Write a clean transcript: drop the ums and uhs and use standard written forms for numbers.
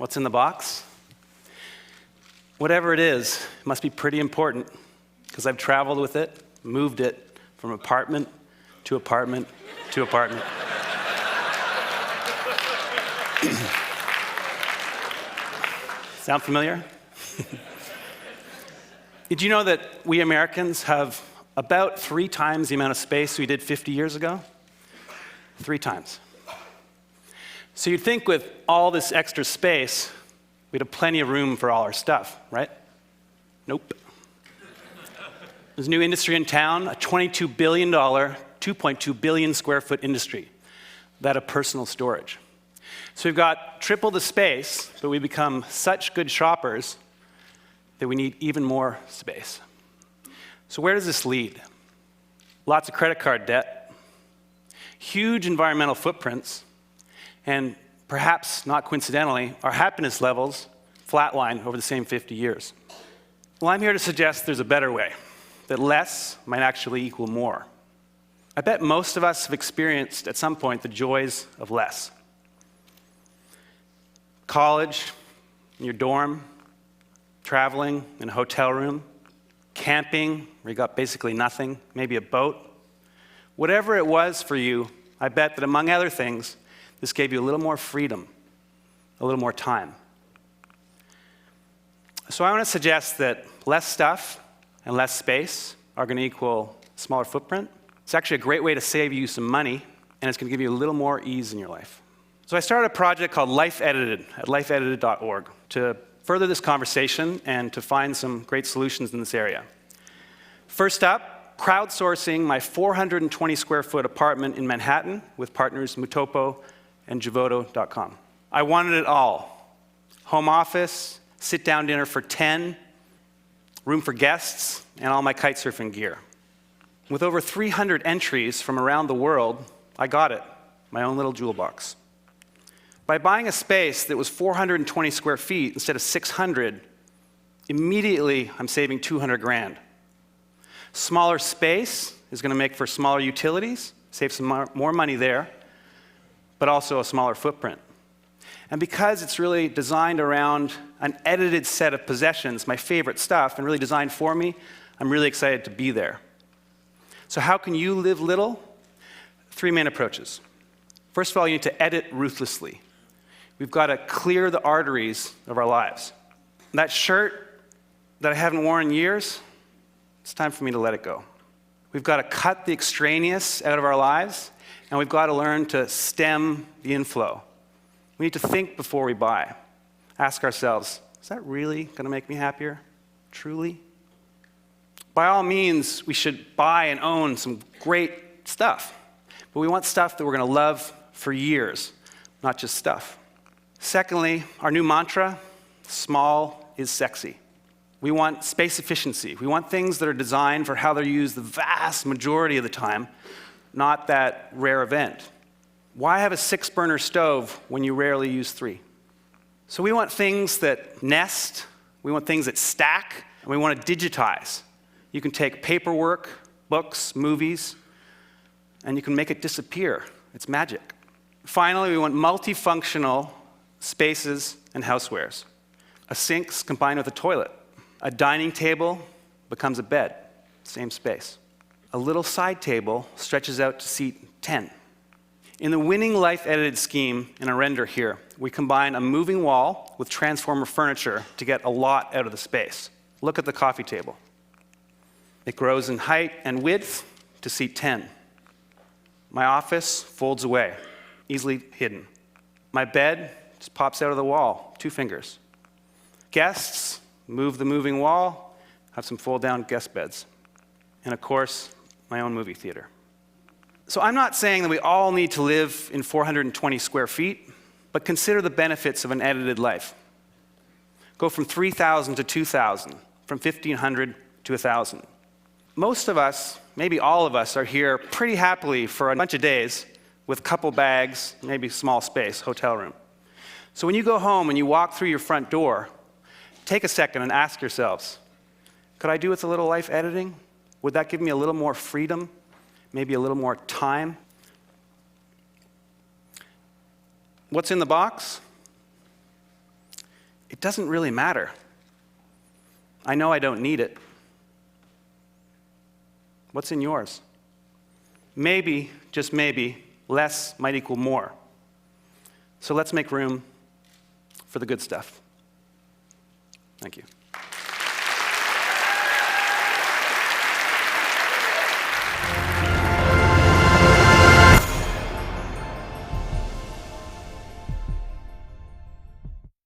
What's in the box? Whatever it is, it must be pretty important, because I've traveled with it, moved it from apartment to apartment to apartment. Sound familiar? Did you know that we Americans have about 3 times the amount of space we did 50 years ago? 3 times. So you'd think with all this extra space, we'd have plenty of room for all our stuff, right? Nope. There's a new industry in town, a $22 billion, 2.2 billion square foot industry, that of personal storage. So we've got triple the space, but we become such good shoppers that we need even more space. So where does this lead? Lots of credit card debt, huge environmental footprints, and perhaps not coincidentally, our happiness levels flatline over the same 50 years. Well, I'm here to suggest there's a better way, that less might actually equal more. I bet most of us have experienced at some point the joys of less. College, in your dorm, traveling in a hotel room, camping, where you got basically nothing, maybe a boat. Whatever it was for you, I bet that among other things, this gave you a little more freedom, a little more time. So I want to suggest that less stuff and less space are going to equal smaller footprint. It's actually a great way to save you some money, and it's going to give you a little more ease in your life. So I started a project called Life Edited at lifeedited.org to further this conversation and to find some great solutions in this area. First up, crowdsourcing my 420 square foot apartment in Manhattan with partners Mutopo and Javoto.com. I wanted it all. Home office, sit-down dinner for 10, room for guests, and all my kite surfing gear. With over 300 entries from around the world, I got it, my own little jewel box. By buying a space that was 420 square feet instead of 600, immediately I'm saving 200 grand. Smaller space is going to make for smaller utilities, save some more money there, but also a smaller footprint. And because it's really designed around an edited set of possessions, my favorite stuff, and really designed for me, I'm really excited to be there. So how can you live little? 3 main approaches. First of all, you need to edit ruthlessly. We've got to clear the arteries of our lives. That shirt that I haven't worn in years, it's time for me to let it go. We've got to cut the extraneous out of our lives, and we've got to learn to stem the inflow. We need to think before we buy. Ask ourselves, is that really going to make me happier? Truly? By all means, we should buy and own some great stuff, but we want stuff that we're going to love for years, not just stuff. Secondly, our new mantra, small is sexy. We want space efficiency. We want things that are designed for how they're used the vast majority of the time, not that rare event. Why have a 6-burner stove when you rarely use 3? So we want things that nest, we want things that stack, and we want to digitize. You can take paperwork, books, movies, and you can make it disappear. It's magic. Finally, we want multifunctional spaces and housewares. A sink's combined with a toilet. A dining table becomes a bed, same space. A little side table stretches out to seat 10. In the winning Life Edited scheme in a render here, we combine a moving wall with transformer furniture to get a lot out of the space. Look at the coffee table. It grows in height and width to seat 10. My office folds away, easily hidden. My bed just pops out of the wall, 2 fingers. Guests move the moving wall, have some fold-down guest beds. And of course, my own movie theater. So I'm not saying that we all need to live in 420 square feet, but consider the benefits of an edited life. Go from 3,000 to 2,000, from 1,500 to 1,000. Most of us, maybe all of us, are here pretty happily for a bunch of days with a couple bags, maybe small space, hotel room. So when you go home and you walk through your front door, take a second and ask yourselves, could I do with a little life editing? Would that give me a little more freedom? Maybe a little more time? What's in the box? it doesn't really matter. I know I don't need it. What's in yours? Maybe, just maybe, less might equal more. So let's make room for the good stuff. Thank you.